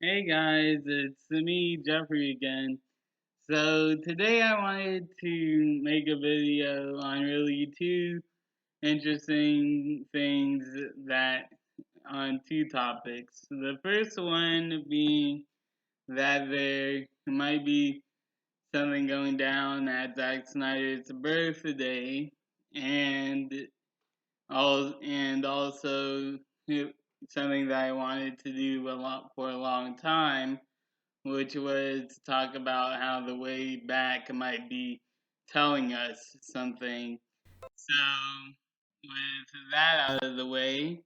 Hey guys, it's me, Jeffrey again. So today I wanted to make a video on really two interesting things that on two topics. The first one being that there might be something going down at Zack Snyder's birthday, and also something that I wanted to do for a long time, which was to talk about how the way back might be telling us something. So, with that out of the way,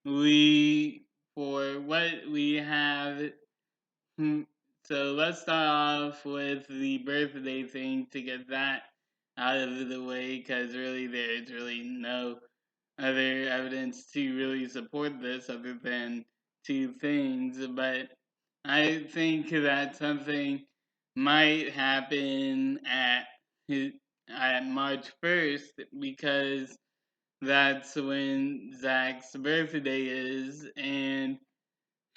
we for what we have. hmm, So let's start off with the birthday thing to get that out of the way, because really there's really no other evidence to really support this other than two things. But I think that something might happen at March 1st, because that's when Zach's birthday is, and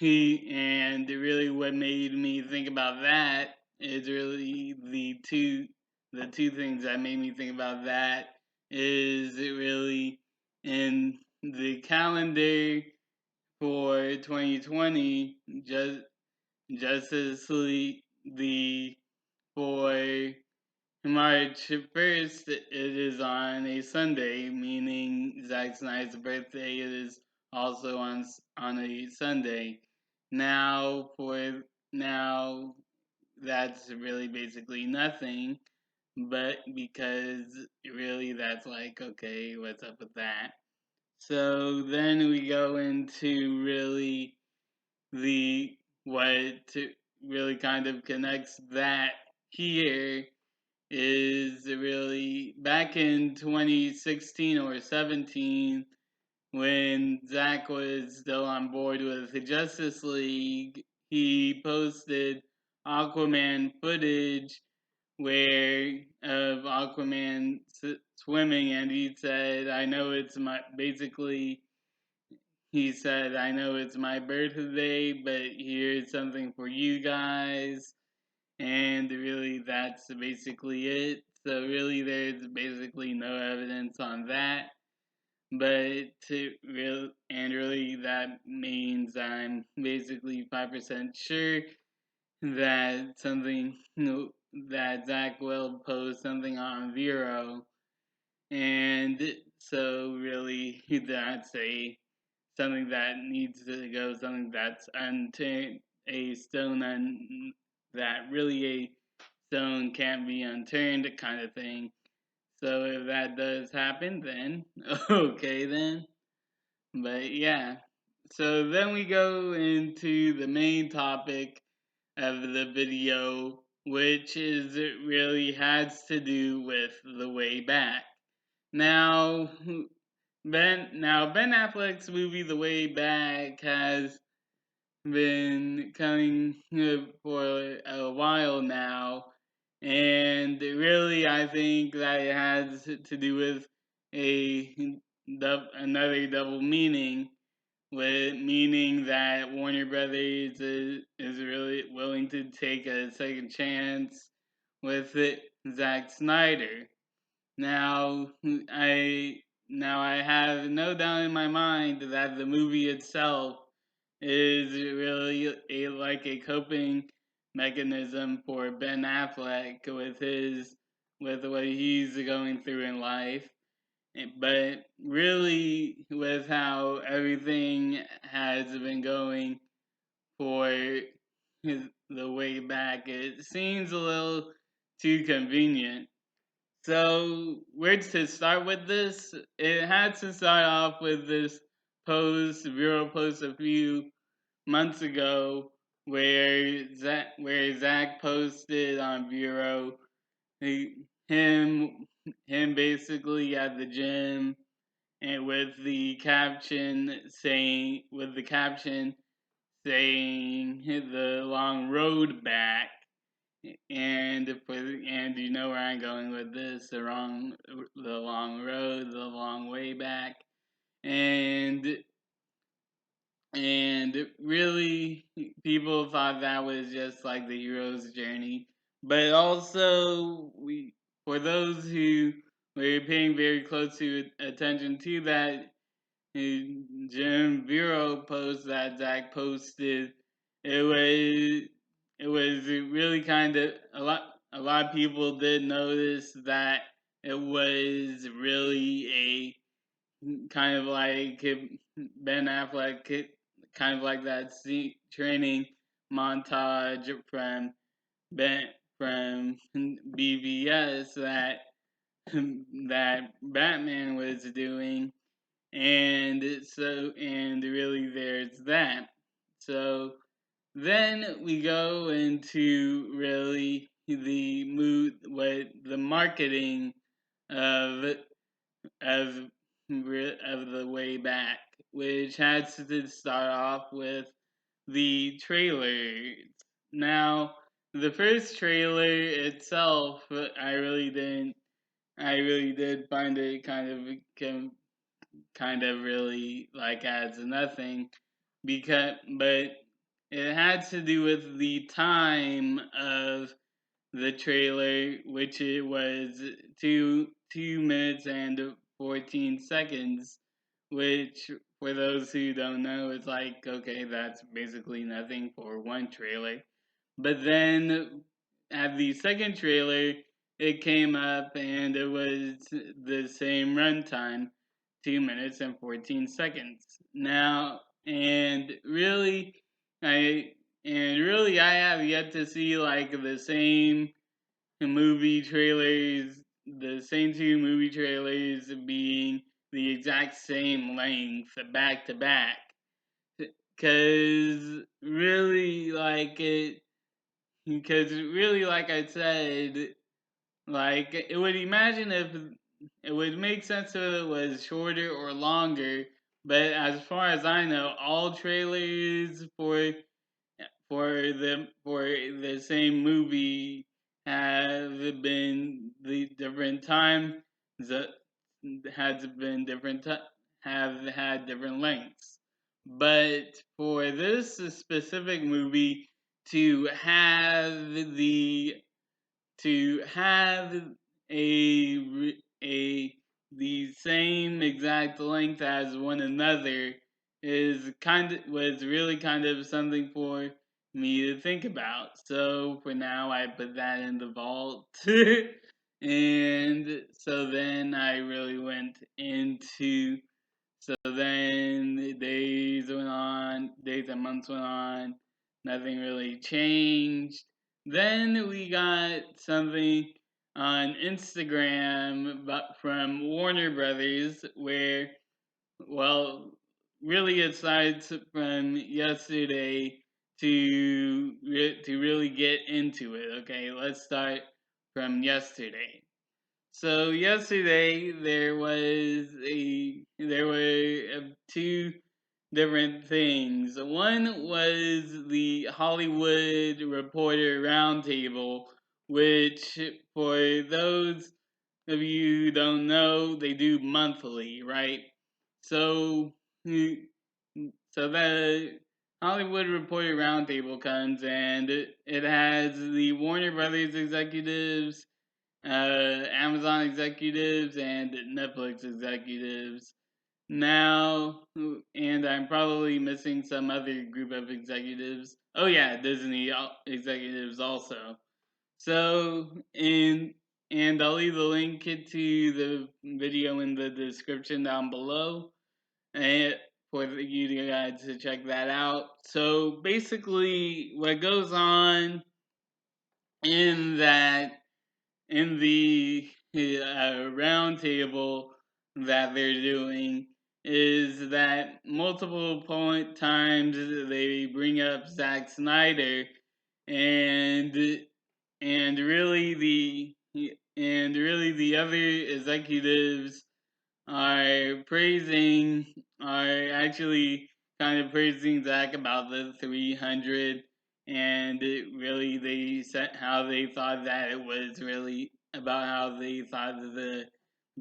really what made me think about that is really the two things that made me think about that is it really in the calendar for 2020, Justice League, the for March 1st, it is on a Sunday, meaning Zack Snyder's birthday is also on a Sunday. Now, now, that's really basically nothing, but because really that's like, okay, what's up with that? So then we go into really the what really kind of connects that here is really back in 2016 or 17 when Zach was still on board with the Justice League. He posted Aquaman footage where of Aquaman swimming, and he said, "I know it's my basically." He said, "I know it's my birthday, but here's something for you guys." And really that's basically it. So really there's basically no evidence on that. But really that means I'm basically 5% sure that something that Zach will post something on Vero, and so really that's a something that needs to go, something that's unturned, a stone that really a stone can't be unturned kind of thing. So if that does happen, then okay then. But yeah. So then we go into the main topic of the video, which is it really has to do with the way back. Now Ben Affleck's movie The Way Back has been coming for a while now, and really I think that it has to do with a another double meaning, with meaning that Warner Brothers is really willing to take a second chance with Zack Snyder. Now I I have no doubt in my mind that the movie itself is really like a coping mechanism for Ben Affleck with what he's going through in life. But really, with how everything has been going for the way back, it seems a little too convenient. So, where to start with this? It had to start off with this Bureau post a few months ago, where Zach posted on Bureau he, him him basically at the gym, and with the caption saying the long road back, and you know where I'm going with this, the long road, the long way back, and really people thought that was just like the hero's journey, but also for those who were paying very close attention to that Jim Bureau post that Zach posted, it was really kind of a lot of people did notice that it was really a kind of like Ben Affleck, kind of like that training montage Ben from BVS that Batman was doing, and really there's that. So then we go into really the mood, what the marketing of of of the way back, which has to start off with the trailers. Now, the first trailer itself, I really did find it kind of really like adds nothing but it had to do with the time of the trailer, which it was 2 minutes and 14 seconds, which for those who don't know is like okay, that's basically nothing for one trailer. But then at the second trailer, it came up and it was the same runtime, 2 minutes and 14 seconds. Now, I I have yet to see like movie trailers, the same two movie trailers being the exact same length back to back. Cause really like it because really, like I said, like it would imagine if it would make sense if it was shorter or longer. But as far as I know, all trailers for the same movie have been the different time that has been different have had different lengths. But for this specific movie to have the to have a the same exact length as one another was really kind of something for me to think about. So for now, I put that in the vault, and so then I really went into. So then days and months went on, nothing really changed. Then we got something on Instagram from Warner Brothers where, well, really aside from yesterday to really get into it. Okay, let's start from yesterday. So yesterday there were two different things. One was the Hollywood Reporter Roundtable, which for those of you who don't know, they do monthly, right? So so the Hollywood Reporter Roundtable comes and it has the Warner Brothers executives, Amazon executives and Netflix executives. Now, and I'm probably missing some other group of executives. Oh yeah, Disney executives also. So, and I'll leave the link to the video in the description down below, and for you guys to check that out. So basically, what goes on in that in the roundtable that they're doing is that multiple point times they bring up Zack Snyder and really the other executives are praising are actually kind of praising Zach about the 300 and they said how they thought that it was really about how they thought that the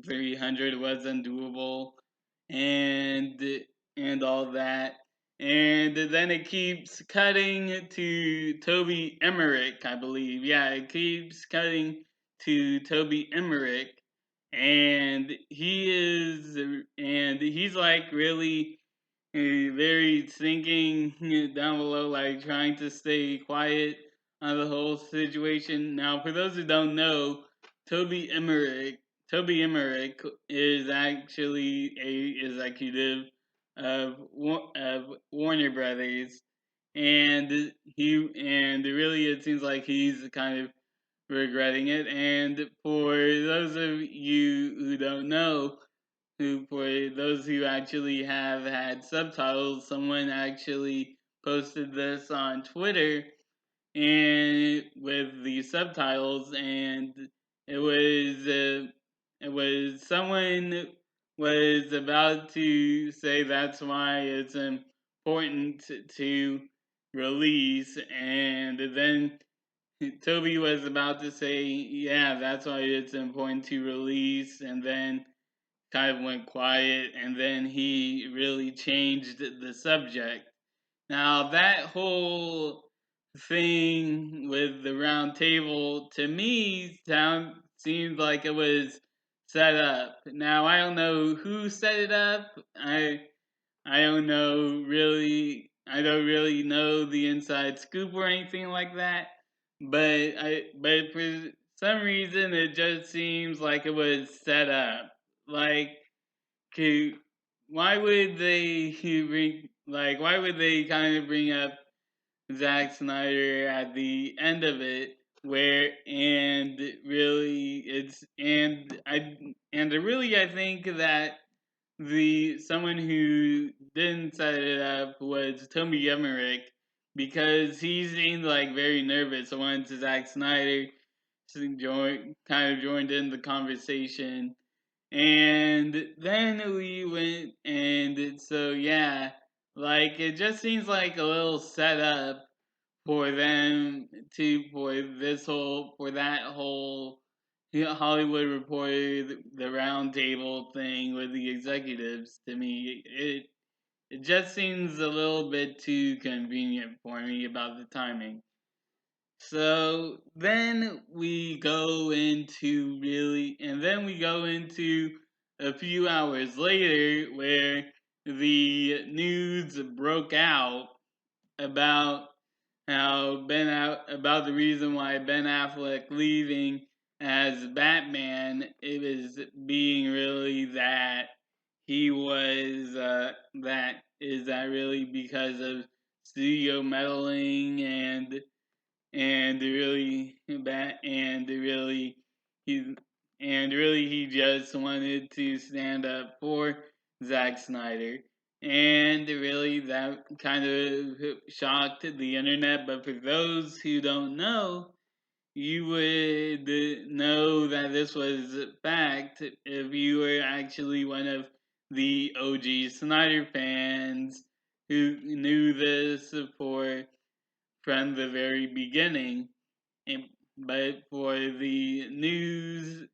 300 was undoable and all that and then it keeps cutting to Toby Emmerich, I believe. Yeah, it keeps cutting to Toby Emmerich, and he's like really very thinking down below, like trying to stay quiet on the whole situation. Now, for those who don't know, Toby Emmerich, Toby Emmerich is actually a executive of Warner Brothers, and really it seems like he's kind of regretting it. And for those of you who don't know, who for those who actually have had subtitles, someone actually posted this on Twitter and with the subtitles, and it was uh, it was someone was about to say that's why it's important to release, and then Toby was about to say, yeah, that's why it's important to release, and then kind of went quiet, and then he really changed the subject. Now, that whole thing with the round table to me seemed like it was set up. Now, I don't know who set it up. I don't know really. I don't really know the inside scoop or anything like that. But for some reason, it just seems like it was set up. Like, okay, why would they bring like why would they kind of bring up Zack Snyder at the end of it, where and really it's and really I think that the someone who didn't set it up was Toby Emmerich, because he seemed like very nervous once Zack Snyder kind of joined in the conversation, and then we went, and so yeah, like it just seems like a little setup for them to for that whole Hollywood Reporter, the round table thing with the executives. To me, it just seems a little bit too convenient for me about the timing. So then we go into a few hours later where the news broke out about about the reason why Ben Affleck leaving as Batman. It was being really that he was that really because of studio meddling, and really bad and really he he just wanted to stand up for Zack Snyder, and really that kind of shocked the internet. But for those who don't know, you would know that this was fact if you were actually one of the OG Snyder fans who knew this from the very beginning. And, but for the news,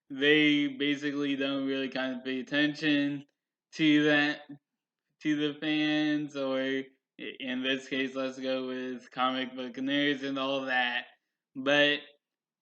they basically don't really kind of pay attention to that, to the fans, or in this case, let's go with comic book nerds and all that. But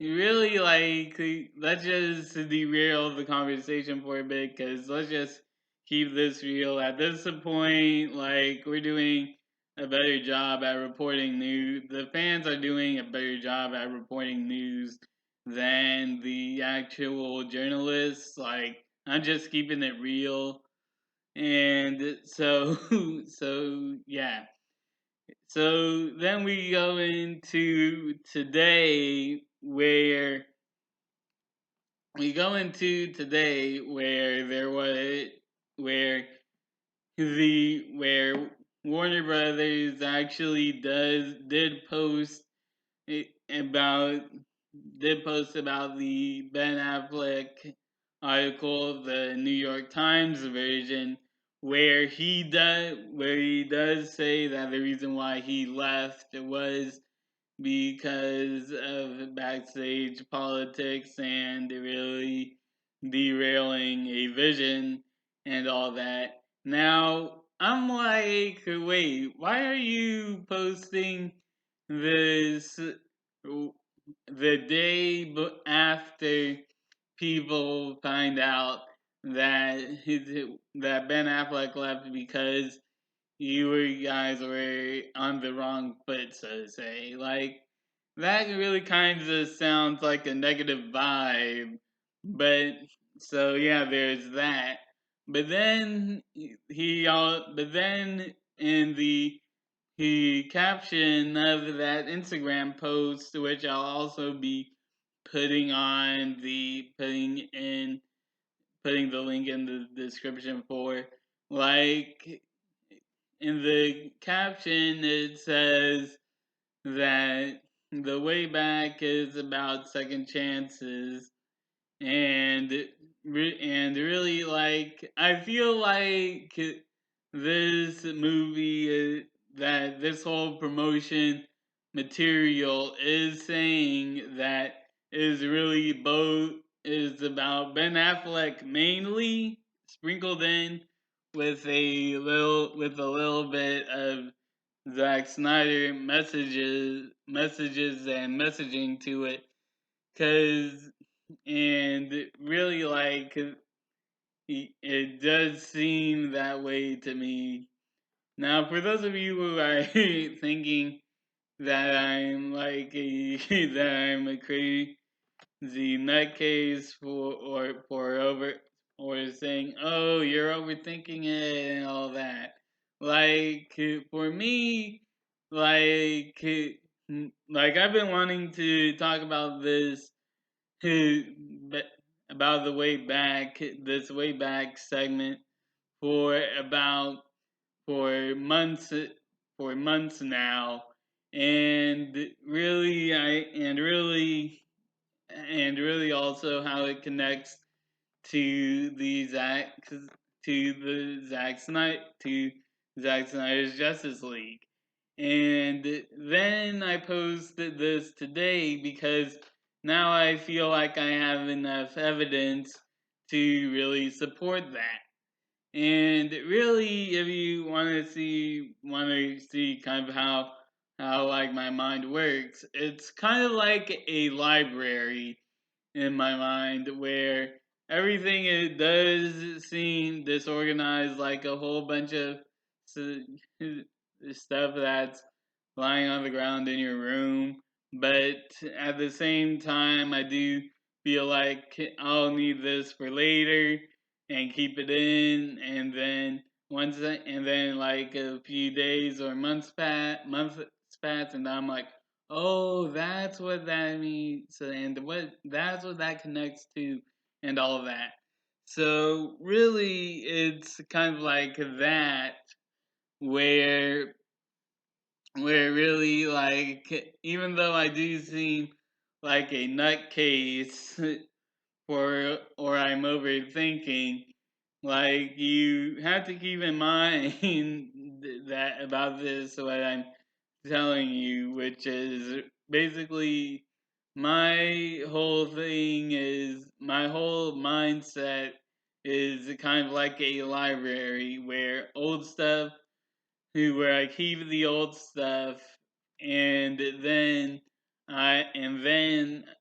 really, like, let's just derail the conversation for a bit, because let's just keep this real. At this point, like, we're doing a better job at reporting news. The fans are doing a better job at reporting news than the actual journalists. Like, I'm just keeping it real. And so, so yeah. So then we go into today, where there was where where Warner Brothers actually about did post about the Ben Affleck article, the New York Times version, where he does say that the reason why he left was because of backstage politics and really derailing a vision and all that. Now, I'm like, wait, why are you posting this the day after people find out that that Ben Affleck left because you guys were on the wrong foot, so to say? Like, that really kind of sounds like a negative vibe, but so yeah, there's that. But then but then in the caption of that Instagram post, which I'll also be putting the link in the description for, like in the caption it says that the way back is about second chances, and and really, like, I feel like this movie that this whole promotion material is saying that is really both is about Ben Affleck mainly, sprinkled in with a little bit of Zack Snyder messages and messaging to it, cause and really, like, it does seem that way to me. Now, for those of you who are thinking that I'm like that I'm a crazy nutcase for over or saying, "Oh, you're overthinking it" and all that. Like, for me, like like I've been wanting to talk about this but about the way back this way back segment for about for months now, and really I and really also how it connects to to Zack Snyder's Justice League. And then I posted this today because now I feel like I have enough evidence to really support that. And really, if you want to see kind of how like my mind works, it's kind of like a library in my mind where everything it does seem disorganized, like a whole bunch of stuff that's lying on the ground in your room. But at the same time, I do feel like I'll need this for later and keep it in, and then and then like a few days or months pass, and I'm like, oh, that's what that means, and what that's what that connects to, and all of that. So really, it's kind of like that, where really, like, even though I do seem like a nutcase or I'm overthinking, like, you have to keep in mind that about this what I'm telling you, which is basically my whole mindset is kind of like a library where old stuff where I keep the old stuff, and then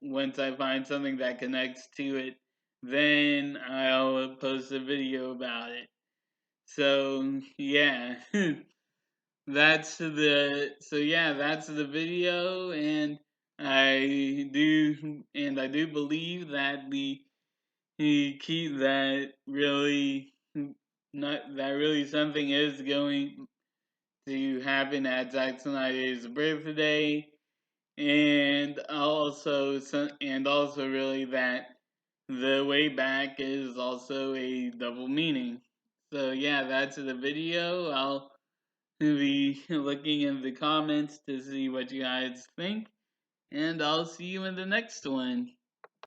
once I find something that connects to it, then I'll post a video about it. So yeah, that's the video, and I do believe that the key that really not that really something is going to happen at Zack Snyder's birthday, and also really that the way back is also a double meaning. So yeah, that's the video. I'll be looking in the comments to see what you guys think, and I'll see you in the next one.